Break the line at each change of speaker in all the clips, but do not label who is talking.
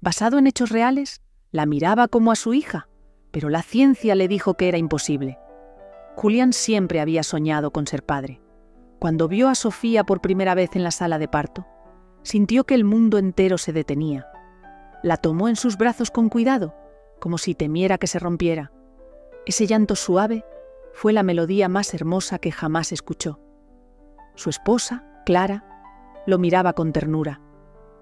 Basado en hechos reales, la miraba como a su hija, pero la ciencia le dijo que era imposible. Julián siempre había soñado con ser padre. Cuando vio a Sofía por primera vez en la sala de parto, sintió que el mundo entero se detenía. La tomó en sus brazos con cuidado, como si temiera que se rompiera. Ese llanto suave fue la melodía más hermosa que jamás escuchó. Su esposa, Clara, lo miraba con ternura,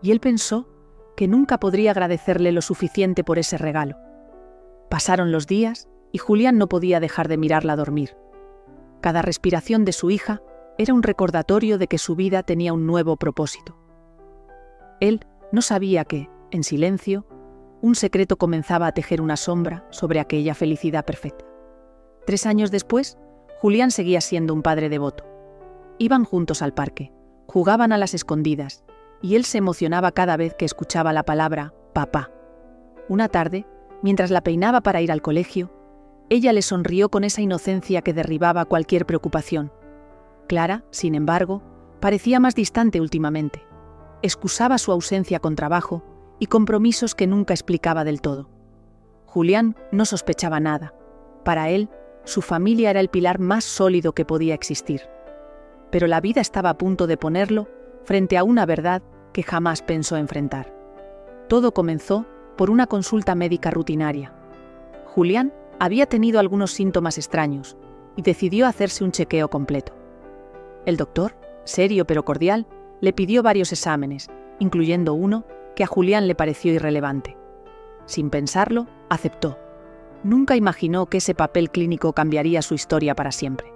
y él pensó que nunca podría agradecerle lo suficiente por ese regalo. Pasaron los días y Julián no podía dejar de mirarla dormir. Cada respiración de su hija era un recordatorio de que su vida tenía un nuevo propósito. Él no sabía que, en silencio, un secreto comenzaba a tejer una sombra sobre aquella felicidad perfecta. 3 años después, Julián seguía siendo un padre devoto. Iban juntos al parque, jugaban a las escondidas, y él se emocionaba cada vez que escuchaba la palabra «papá». Una tarde, mientras la peinaba para ir al colegio, ella le sonrió con esa inocencia que derribaba cualquier preocupación. Clara, sin embargo, parecía más distante últimamente. Excusaba su ausencia con trabajo y compromisos que nunca explicaba del todo. Julián no sospechaba nada. Para él, su familia era el pilar más sólido que podía existir. Pero la vida estaba a punto de ponerlo frente a una verdad que jamás pensó enfrentar. Todo comenzó por una consulta médica rutinaria. Julián había tenido algunos síntomas extraños y decidió hacerse un chequeo completo. El doctor, serio pero cordial, le pidió varios exámenes, incluyendo uno que a Julián le pareció irrelevante. Sin pensarlo, aceptó. Nunca imaginó que ese papel clínico cambiaría su historia para siempre.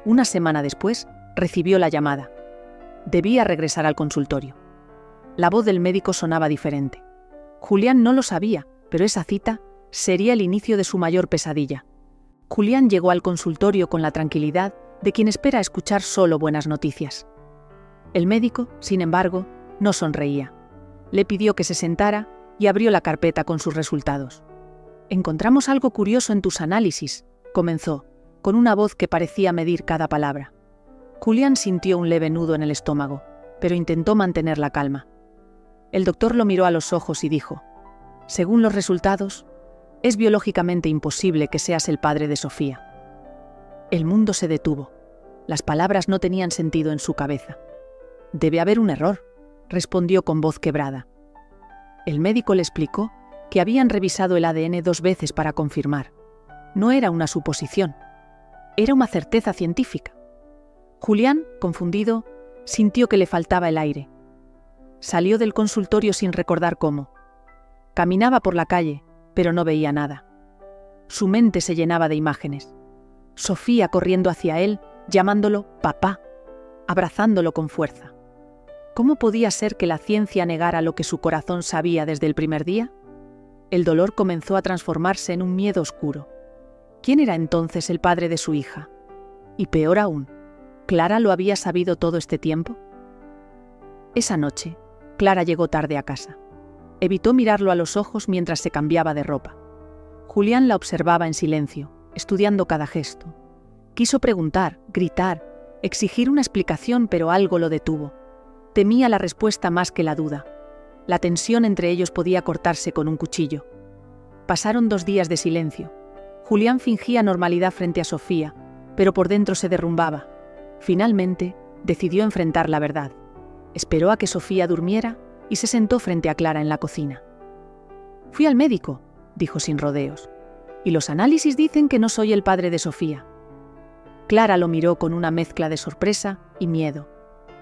Una semana después, recibió la llamada. Debía regresar al consultorio. La voz del médico sonaba diferente. Julián no lo sabía, pero esa cita sería el inicio de su mayor pesadilla. Julián llegó al consultorio con la tranquilidad de quien espera escuchar solo buenas noticias. El médico, sin embargo, no sonreía. Le pidió que se sentara y abrió la carpeta con sus resultados. «Encontramos algo curioso en tus análisis», comenzó, con una voz que parecía medir cada palabra. Julián sintió un leve nudo en el estómago, pero intentó mantener la calma. El doctor lo miró a los ojos y dijo: «Según los resultados, es biológicamente imposible que seas el padre de Sofía». El mundo se detuvo. Las palabras no tenían sentido en su cabeza. «Debe haber un error», respondió con voz quebrada. El médico le explicó que habían revisado el ADN 2 veces para confirmar. No era una suposición, era una certeza científica. Julián, confundido, sintió que le faltaba el aire. Salió del consultorio sin recordar cómo. Caminaba por la calle, pero no veía nada. Su mente se llenaba de imágenes. Sofía corriendo hacia él, llamándolo papá, abrazándolo con fuerza. ¿Cómo podía ser que la ciencia negara lo que su corazón sabía desde el primer día? El dolor comenzó a transformarse en un miedo oscuro. ¿Quién era entonces el padre de su hija? Y peor aún, ¿Clara lo había sabido todo este tiempo? Esa noche, Clara llegó tarde a casa. Evitó mirarlo a los ojos mientras se cambiaba de ropa. Julián la observaba en silencio, estudiando cada gesto. Quiso preguntar, gritar, exigir una explicación, pero algo lo detuvo. Temía la respuesta más que la duda. La tensión entre ellos podía cortarse con un cuchillo. Pasaron 2 días de silencio. Julián fingía normalidad frente a Sofía, pero por dentro se derrumbaba. Finalmente, decidió enfrentar la verdad. Esperó a que Sofía durmiera y se sentó frente a Clara en la cocina. «Fui al médico», dijo sin rodeos, «y los análisis dicen que no soy el padre de Sofía». Clara lo miró con una mezcla de sorpresa y miedo,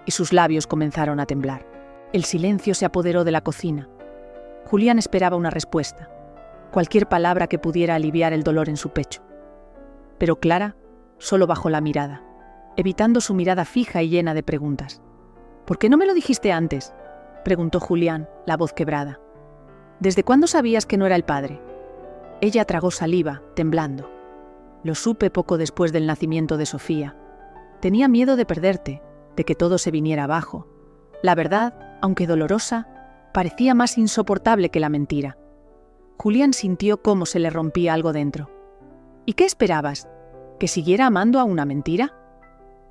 y sus labios comenzaron a temblar. El silencio se apoderó de la cocina. Julián esperaba una respuesta, cualquier palabra que pudiera aliviar el dolor en su pecho. Pero Clara solo bajó la mirada, evitando su mirada fija y llena de preguntas. «¿Por qué no me lo dijiste antes?», preguntó Julián, la voz quebrada. «¿Desde cuándo sabías que no era el padre?». Ella tragó saliva, temblando. «Lo supe poco después del nacimiento de Sofía. Tenía miedo de perderte, de que todo se viniera abajo. La verdad, aunque dolorosa, parecía más insoportable que la mentira». Julián sintió cómo se le rompía algo dentro. «¿Y qué esperabas? ¿Que siguiera amando a una mentira?».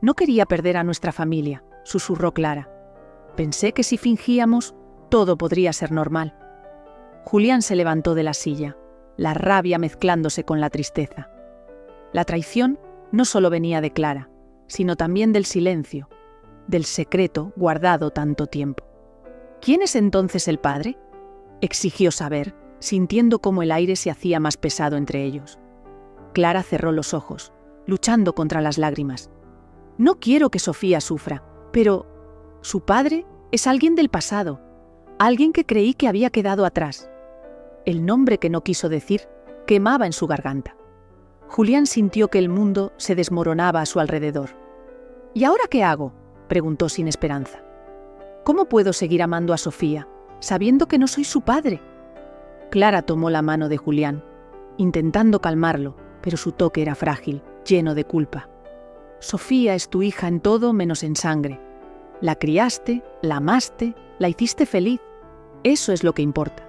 «No quería perder a nuestra familia», susurró Clara. «Pensé que si fingíamos, todo podría ser normal». Julián se levantó de la silla, la rabia mezclándose con la tristeza. La traición no solo venía de Clara, sino también del silencio, del secreto guardado tanto tiempo. ¿Quién es entonces el padre?, exigió saber, sintiendo cómo el aire se hacía más pesado entre ellos. Clara cerró los ojos, luchando contra las lágrimas. No quiero que Sofía sufra, pero su padre es alguien del pasado, alguien que creí que había quedado atrás. El nombre que no quiso decir quemaba en su garganta. Julián sintió que el mundo se desmoronaba a su alrededor. ¿Y ahora qué hago?, preguntó sin esperanza. ¿Cómo puedo seguir amando a Sofía, sabiendo que no soy su padre? Clara tomó la mano de Julián, intentando calmarlo, pero su toque era frágil, lleno de culpa. Sofía es tu hija en todo menos en sangre. La criaste, la amaste, la hiciste feliz. Eso es lo que importa.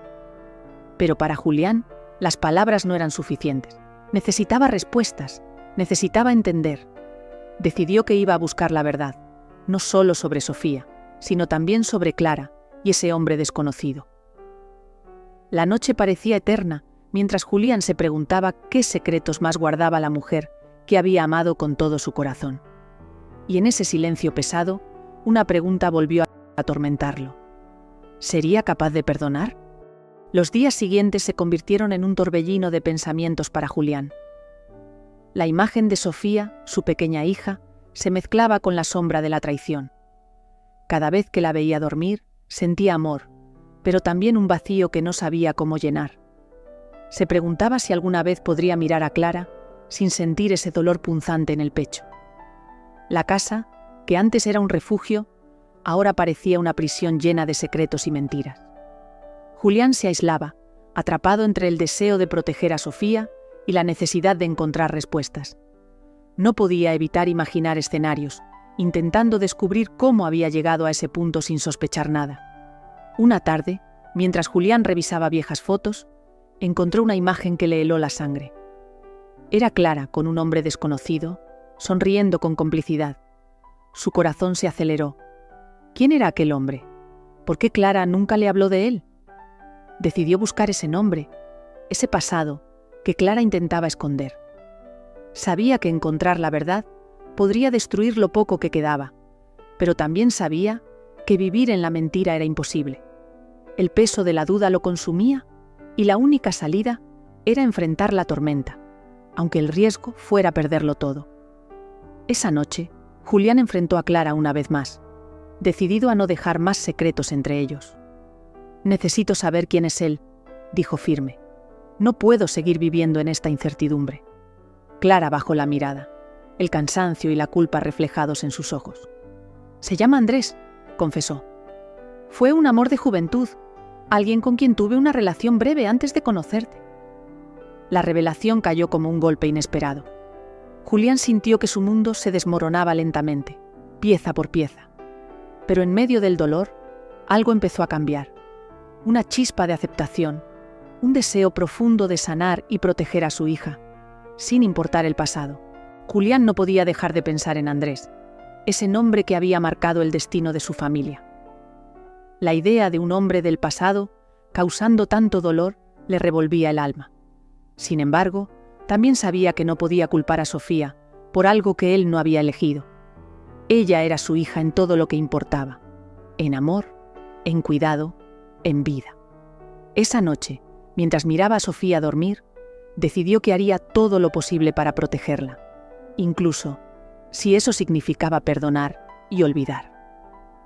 Pero para Julián, las palabras no eran suficientes. Necesitaba respuestas, necesitaba entender. Decidió que iba a buscar la verdad, no solo sobre Sofía, sino también sobre Clara y ese hombre desconocido. La noche parecía eterna, mientras Julián se preguntaba qué secretos más guardaba la mujer que había amado con todo su corazón. Y en ese silencio pesado, una pregunta volvió a atormentarlo. ¿Sería capaz de perdonar? Los días siguientes se convirtieron en un torbellino de pensamientos para Julián. La imagen de Sofía, su pequeña hija, se mezclaba con la sombra de la traición. Cada vez que la veía dormir, sentía amor, pero también un vacío que no sabía cómo llenar. Se preguntaba si alguna vez podría mirar a Clara sin sentir ese dolor punzante en el pecho. La casa, que antes era un refugio, ahora parecía una prisión llena de secretos y mentiras. Julián se aislaba, atrapado entre el deseo de proteger a Sofía y la necesidad de encontrar respuestas. No podía evitar imaginar escenarios, intentando descubrir cómo había llegado a ese punto sin sospechar nada. Una tarde, mientras Julián revisaba viejas fotos, encontró una imagen que le heló la sangre. Era Clara con un hombre desconocido, sonriendo con complicidad. Su corazón se aceleró. ¿Quién era aquel hombre? ¿Por qué Clara nunca le habló de él? Decidió buscar ese nombre, ese pasado, que Clara intentaba esconder. Sabía que encontrar la verdad podría destruir lo poco que quedaba, pero también sabía que vivir en la mentira era imposible. El peso de la duda lo consumía y la única salida era enfrentar la tormenta, aunque el riesgo fuera perderlo todo. Esa noche, Julián enfrentó a Clara una vez más, decidido a no dejar más secretos entre ellos. «Necesito saber quién es él», dijo firme. «No puedo seguir viviendo en esta incertidumbre». Clara bajó la mirada, el cansancio y la culpa reflejados en sus ojos. «Se llama Andrés», confesó. «Fue un amor de juventud, alguien con quien tuve una relación breve antes de conocerte». La revelación cayó como un golpe inesperado. Julián sintió que su mundo se desmoronaba lentamente, pieza por pieza. Pero en medio del dolor, algo empezó a cambiar. Una chispa de aceptación, un deseo profundo de sanar y proteger a su hija, sin importar el pasado. Julián no podía dejar de pensar en Andrés, ese nombre que había marcado el destino de su familia. La idea de un hombre del pasado, causando tanto dolor, le revolvía el alma. Sin embargo, también sabía que no podía culpar a Sofía por algo que él no había elegido. Ella era su hija en todo lo que importaba, en amor, en cuidado, en vida. Esa noche, mientras miraba a Sofía dormir, decidió que haría todo lo posible para protegerla, incluso si eso significaba perdonar y olvidar.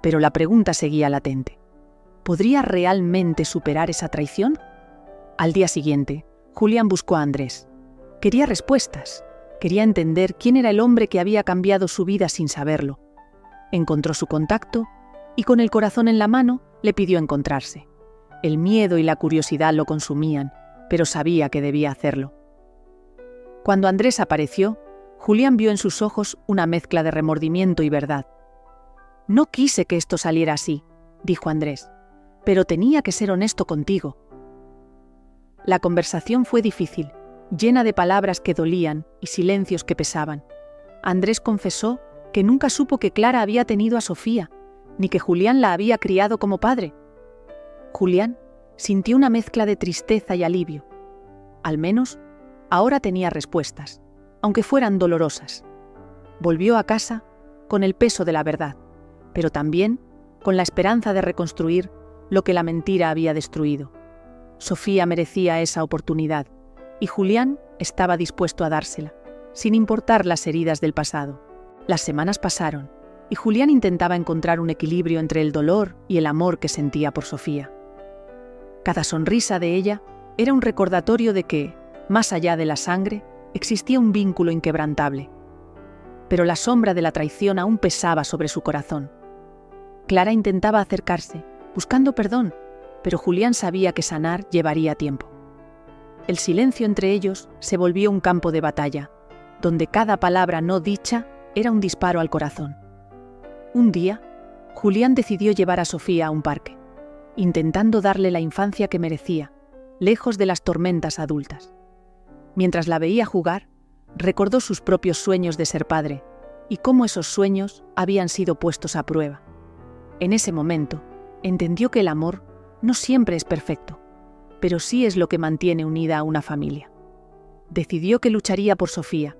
Pero la pregunta seguía latente. ¿Podría realmente superar esa traición? Al día siguiente, Julián buscó a Andrés. Quería respuestas, quería entender quién era el hombre que había cambiado su vida sin saberlo. Encontró su contacto y con el corazón en la mano le pidió encontrarse. El miedo y la curiosidad lo consumían, pero sabía que debía hacerlo. Cuando Andrés apareció, Julián vio en sus ojos una mezcla de remordimiento y verdad. «No quise que esto saliera así», dijo Andrés, «pero tenía que ser honesto contigo». La conversación fue difícil, llena de palabras que dolían y silencios que pesaban. Andrés confesó que nunca supo que Clara había tenido a Sofía, ni que Julián la había criado como padre. Julián, sintió una mezcla de tristeza y alivio. Al menos, ahora tenía respuestas, aunque fueran dolorosas. Volvió a casa con el peso de la verdad, pero también con la esperanza de reconstruir lo que la mentira había destruido. Sofía merecía esa oportunidad, y Julián estaba dispuesto a dársela, sin importar las heridas del pasado. Las semanas pasaron, y Julián intentaba encontrar un equilibrio entre el dolor y el amor que sentía por Sofía. Cada sonrisa de ella era un recordatorio de que, más allá de la sangre, existía un vínculo inquebrantable. Pero la sombra de la traición aún pesaba sobre su corazón. Clara intentaba acercarse, buscando perdón, pero Julián sabía que sanar llevaría tiempo. El silencio entre ellos se volvió un campo de batalla, donde cada palabra no dicha era un disparo al corazón. Un día, Julián decidió llevar a Sofía a un parque, intentando darle la infancia que merecía, lejos de las tormentas adultas. Mientras la veía jugar, recordó sus propios sueños de ser padre y cómo esos sueños habían sido puestos a prueba. En ese momento, entendió que el amor no siempre es perfecto, pero sí es lo que mantiene unida a una familia. Decidió que lucharía por Sofía,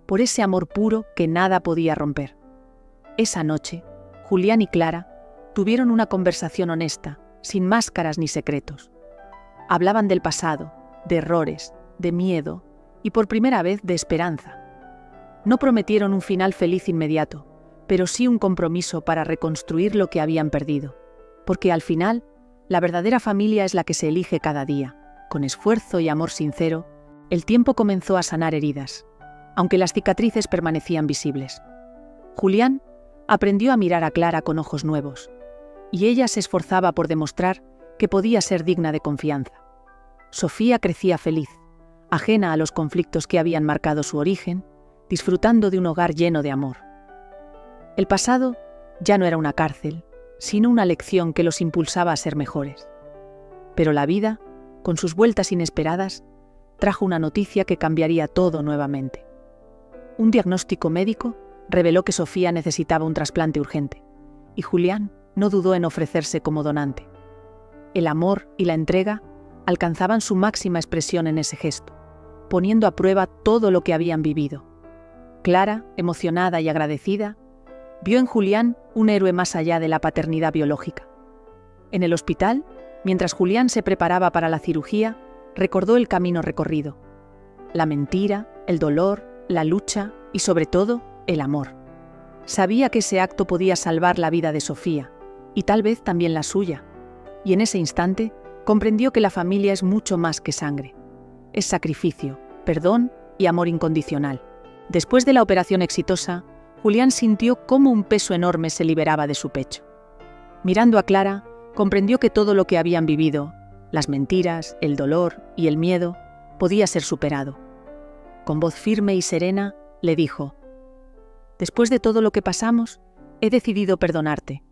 por ese amor puro que nada podía romper. Esa noche, Julián y Clara tuvieron una conversación honesta, sin máscaras ni secretos. Hablaban del pasado, de errores, de miedo y por primera vez de esperanza. No prometieron un final feliz inmediato, pero sí un compromiso para reconstruir lo que habían perdido, porque al final, la verdadera familia es la que se elige cada día. Con esfuerzo y amor sincero, el tiempo comenzó a sanar heridas, aunque las cicatrices permanecían visibles. Julián aprendió a mirar a Clara con ojos nuevos, y ella se esforzaba por demostrar que podía ser digna de confianza. Sofía crecía feliz, ajena a los conflictos que habían marcado su origen, disfrutando de un hogar lleno de amor. El pasado ya no era una cárcel, sino una lección que los impulsaba a ser mejores. Pero la vida, con sus vueltas inesperadas, trajo una noticia que cambiaría todo nuevamente. Un diagnóstico médico reveló que Sofía necesitaba un trasplante urgente, y Julián no dudó en ofrecerse como donante. El amor y la entrega alcanzaban su máxima expresión en ese gesto, poniendo a prueba todo lo que habían vivido. Clara, emocionada y agradecida, vio en Julián un héroe más allá de la paternidad biológica. En el hospital, mientras Julián se preparaba para la cirugía, recordó el camino recorrido. La mentira, el dolor, la lucha y, sobre todo, el amor. Sabía que ese acto podía salvar la vida de Sofía, y tal vez también la suya, y en ese instante comprendió que la familia es mucho más que sangre. Es sacrificio, perdón y amor incondicional. Después de la operación exitosa, Julián sintió cómo un peso enorme se liberaba de su pecho. Mirando a Clara, comprendió que todo lo que habían vivido, las mentiras, el dolor y el miedo, podía ser superado. Con voz firme y serena, le dijo: «Después de todo lo que pasamos, he decidido perdonarte.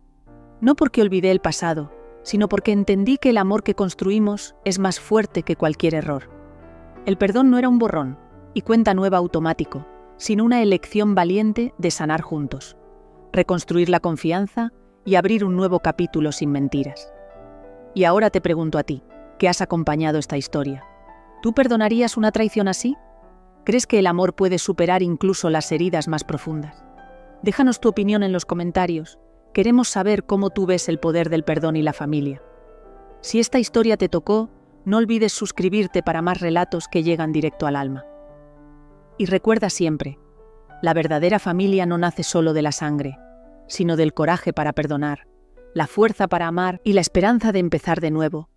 No porque olvidé el pasado, sino porque entendí que el amor que construimos es más fuerte que cualquier error. El perdón no era un borrón y cuenta nueva automático, sino una elección valiente de sanar juntos, reconstruir la confianza y abrir un nuevo capítulo sin mentiras». Y ahora te pregunto a ti, que has acompañado esta historia, ¿tú perdonarías una traición así? ¿Crees que el amor puede superar incluso las heridas más profundas? Déjanos tu opinión en los comentarios. Queremos saber cómo tú ves el poder del perdón y la familia. Si esta historia te tocó, no olvides suscribirte para más relatos que llegan directo al alma. Y recuerda siempre, la verdadera familia no nace solo de la sangre, sino del coraje para perdonar, la fuerza para amar y la esperanza de empezar de nuevo,